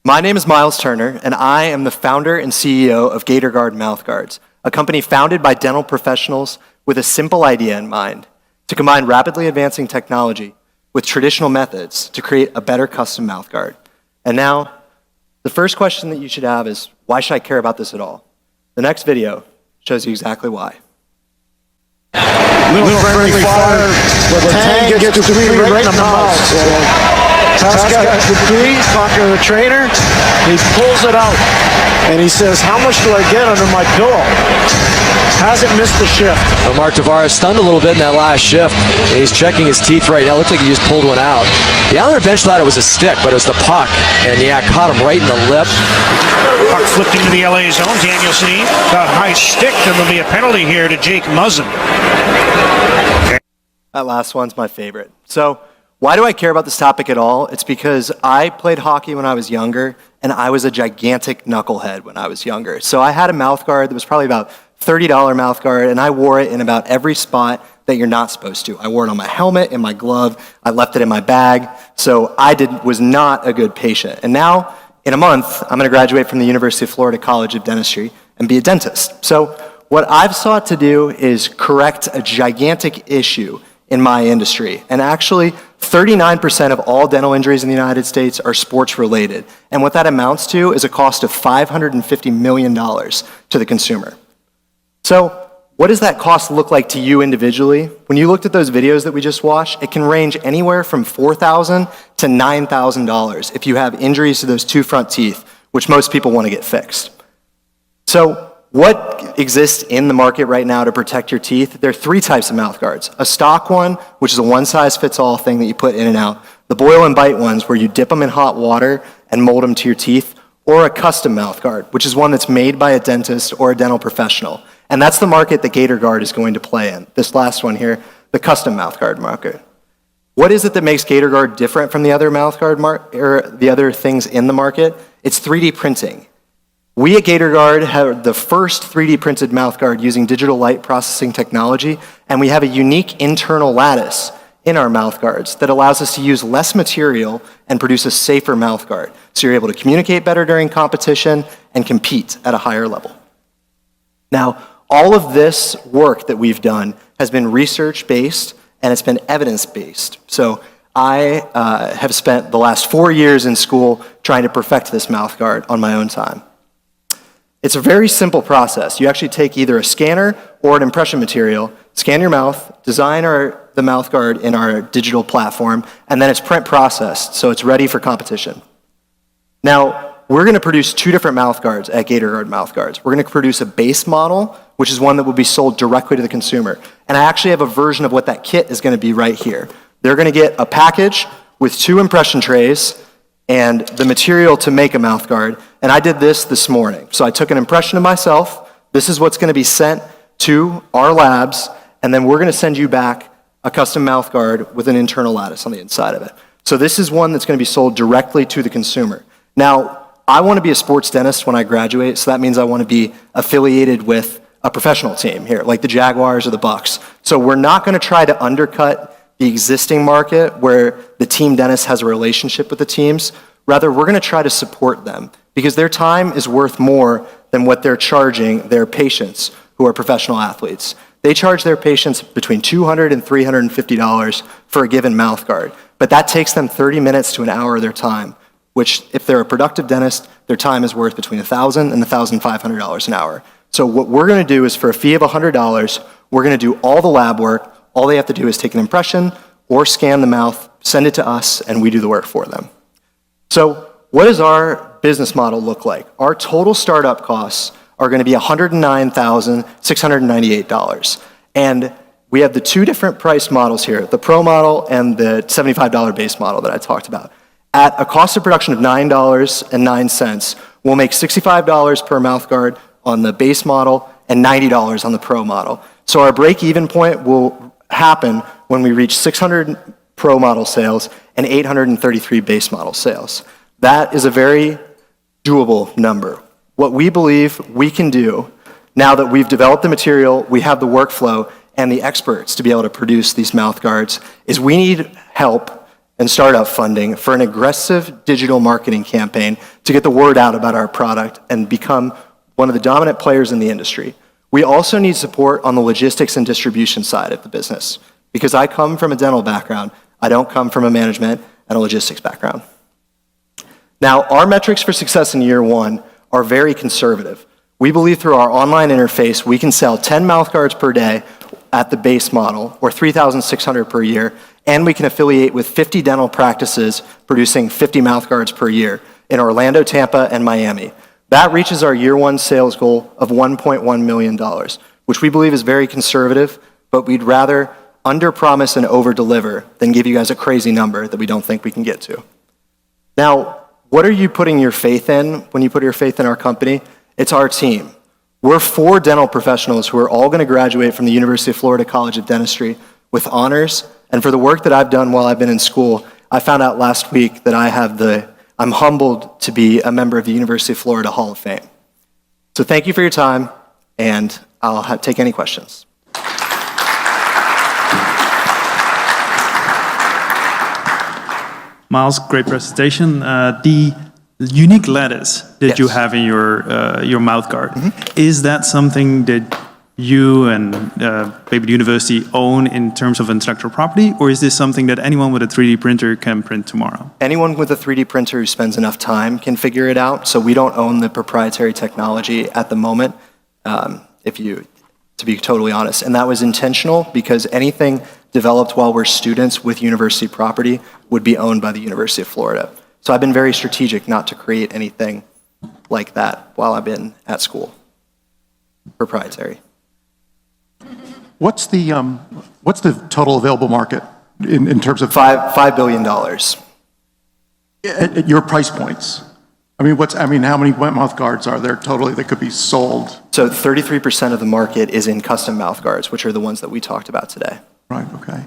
My name is Miles Turner, and I am the founder and CEO of Gator Guard Mouthguards, a company founded by dental professionals with a simple idea in mind: to combine rapidly advancing technology with traditional methods to create a better custom mouthguard. And now, the first question that you should have is, why should I care about this at all? The next video shows you exactly why. Little friendly fire, but Tang gets the three right in the mouth. Pascal gets the three, talking to the trainer, he pulls it out, and he says, how much do I get under my pillow? Hasn't missed the shift. Well, Mark Tavares stunned a little bit in that last shift, and he's checking his teeth right now. Looks like he just pulled one out. The other bench thought it was a stick, but it was the puck, and yeah, caught him right in the lip. Puck flipped into the LA zone. Danielson got a high stick, and there'll be a penalty here to Jake Muzzin. That last one's my favorite. So, why do I care about this topic at all? It's because I played hockey when I was younger, and I was a gigantic knucklehead when I was younger. So I had a mouthguard that was probably about $30 mouthguard, and I wore it in about every spot that you're not supposed to. I wore it on my helmet, in my glove, I left it in my bag, so was not a good patient. And now, in a month, I'm gonna graduate from the University of Florida College of Dentistry and be a dentist. So what I've sought to do is correct a gigantic issue in my industry. And actually, 39% of all dental injuries in the United States are sports related. And what that amounts to is a cost of $550 million to the consumer. So what does that cost look like to you individually? When you looked at those videos that we just watched, it can range anywhere from $4,000 to $9,000 if you have injuries to those two front teeth, which most people want to get fixed. So what exists in the market right now to protect your teeth? There are three types of mouthguards. A stock one, which is a one-size-fits-all thing that you put in and out. The boil and bite ones, where you dip them in hot water and mold them to your teeth. Or a custom mouthguard, which is one that's made by a dentist or a dental professional. And that's the market that Gator Guard is going to play in. This last one here, the custom mouthguard market. What is it that makes Gator Guard different from the other mouthguard or the other things in the market? It's 3D printing. We at Gator Guard have the first 3D printed mouthguard using digital light processing technology, and we have a unique internal lattice in our mouthguards that allows us to use less material and produce a safer mouthguard. So you're able to communicate better during competition and compete at a higher level. Now, all of this work that we've done has been research-based and it's been evidence-based. So I have spent the last 4 years in school trying to perfect this mouthguard on my own time. It's a very simple process. You actually take either a scanner or an impression material, scan your mouth, design the mouthguard in our digital platform, and then it's print processed, so it's ready for competition. Now, we're gonna produce two different mouthguards at Gator Guard Mouthguards. We're gonna produce a base model, which is one that will be sold directly to the consumer. And I actually have a version of what that kit is gonna be right here. They're gonna get a package with 2 impression trays and the material to make a mouthguard. And I did this morning. So I took an impression of myself. This is what's gonna be sent to our labs, and then we're gonna send you back a custom mouthguard with an internal lattice on the inside of it. So this is one that's gonna be sold directly to the consumer. Now, I wanna be a sports dentist when I graduate, so that means I wanna be affiliated with a professional team here, like the Jaguars or the Bucks. So we're not gonna try to undercut the existing market where the team dentist has a relationship with the teams. Rather, we're gonna try to support them because their time is worth more than what they're charging their patients who are professional athletes. They charge their patients between $200 and $350 for a given mouthguard, but that takes them 30 minutes to an hour of their time, which if they're a productive dentist, their time is worth between $1,000 and $1,500 an hour. So what we're gonna do is for a fee of $100, we're gonna do all the lab work. All they have to do is take an impression or scan the mouth, send it to us, and we do the work for them. So what does our business model look like? Our total startup costs are gonna be $109,698. And we have the 2 different price models here, the Pro model and the $75 base model that I talked about. At a cost of production of $9.09, we'll make $65 per mouthguard on the base model and $90 on the Pro model. So our break-even point will happen when we reach 600 Pro model sales and 833 base model sales. That is a very doable number. What we believe we can do, now that we've developed the material, we have the workflow and the experts to be able to produce these mouthguards, is we need help and startup funding for an aggressive digital marketing campaign to get the word out about our product and become one of the dominant players in the industry. We also need support on the logistics and distribution side of the business. Because I come from a dental background, I don't come from a management and a logistics background. Now, our metrics for success in year one are very conservative. We believe through our online interface, we can sell 10 mouthguards per day at the base model, or 3,600 per year, and we can affiliate with 50 dental practices producing 50 mouthguards per year in Orlando, Tampa, and Miami. That reaches our year one sales goal of $1.1 million, which we believe is very conservative, but we'd rather under-promise and over-deliver than give you guys a crazy number that we don't think we can get to. Now, what are you putting your faith in when you put your faith in our company? It's our team. We're 4 dental professionals who are all going to graduate from the University of Florida College of Dentistry with honors. And for the work that I've done while I've been in school, I found out last week that I'm humbled to be a member of the University of Florida Hall of Fame. So thank you for your time, and I'll take any questions. Miles, great presentation. The unique lettuce that you have in your mouth guard, is that something that you and maybe the university own in terms of intellectual property, or is this something that anyone with a 3D printer can print tomorrow? Anyone with a 3D printer who spends enough time can figure it out, so we don't own the proprietary technology at the moment, to be totally honest. And that was intentional because anything developed while we're students with university property would be owned by the University of Florida. So I've been very strategic not to create anything like that while I've been at school. Proprietary. What's the total available market in terms of $5 billion. at your price points? I mean, how many mouth guards are there totally that could be sold? So 33% of the market is in custom mouth guards, which are the ones that we talked about today. Right, okay.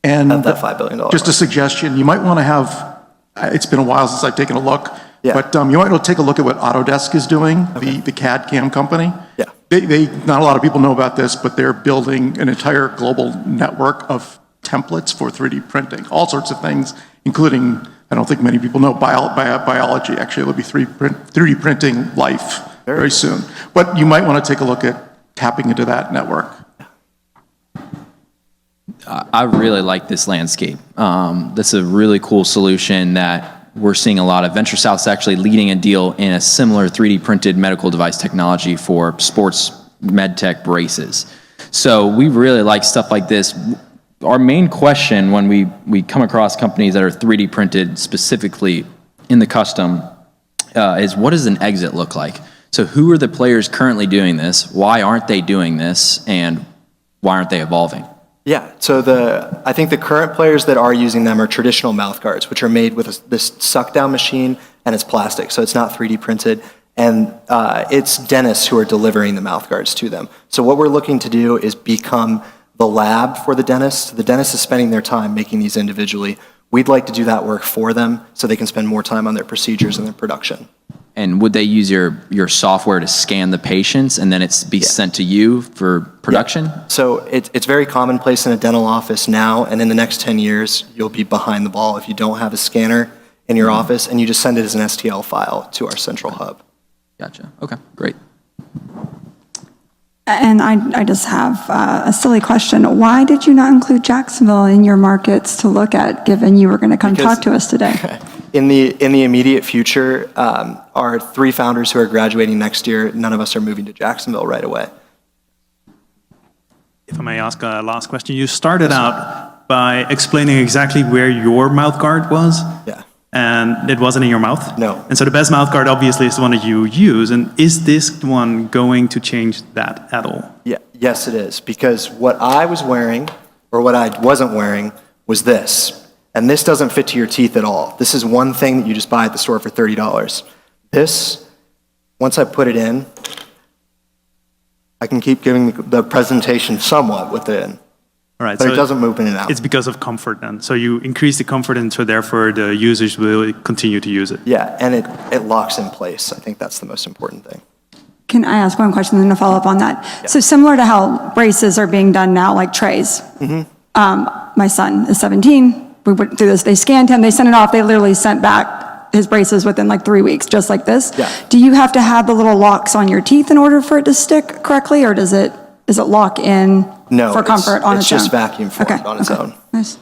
And At that $5 billion. just a suggestion, you might want to have, it's been a while since I've taken a look, Yeah. but you might want to take a look at what Autodesk is doing, the CAD CAM company. Yeah. They not a lot of people know about this, but they're building an entire global network of templates for 3D printing, all sorts of things, including, I don't think many people know biology. Actually, it'll be 3D printing life very soon. But you might want to take a look at tapping into that network. I really like this landscape. That's a really cool solution that we're seeing a lot of. Venture South's actually leading a deal in a similar 3D printed medical device technology for sports med tech braces. So we really like stuff like this. Our main question when we come across companies that are 3D printed specifically in the custom is, what does an exit look like? So who are the players currently doing this? Why aren't they doing this? And why aren't they evolving? Yeah, so I think the current players that are using them are traditional mouth guards, which are made with this suck down machine, and it's plastic, so it's not 3D printed. And it's dentists who are delivering the mouth guards to them. So what we're looking to do is become the lab for the dentist. The dentist is spending their time making these individually. We'd like to do that work for them so they can spend more time on their procedures and their production. And would they use your software to scan the patients and then it's be sent to you for production? Yeah. So it's very commonplace in a dental office now, and in the next 10 years, you'll be behind the ball if you don't have a scanner in your office, and you just send it as an STL file to our central hub. Gotcha. Okay, great. And I just have a silly question. Why did you not include Jacksonville in your markets to look at, given you were going to come talk to us today? In the immediate future, our 3 founders who are graduating next year, none of us are moving to Jacksonville right away. If I may ask a last question, you started out by explaining exactly where your mouth guard was. Yeah. And it wasn't in your mouth? No. And so the best mouth guard obviously is the one that you use. And is this one going to change that at all? Yeah. Yes, it is. Because what I was wearing, or what I wasn't wearing, was this. And this doesn't fit to your teeth at all. This is one thing that you just buy at the store for $30. This, once I put it in, I can keep giving the presentation somewhat with it in. All right, But so it doesn't move in and out. it's because of comfort then. So you increase the comfort and so therefore the users will continue to use it. Yeah, and it locks in place. I think that's the most important thing. Can I ask one question and then a follow-up on that? Yeah. So similar to how braces are being done now, like trays. My son is 17, we went through this, they scanned him, they sent it off, they literally sent back his braces within like 3 weeks, just like this. Yeah. Do you have to have the little locks on your teeth in order for it to stick correctly, or does it lock in No, for comfort on its own? it's just vacuum formed on its own. Nice.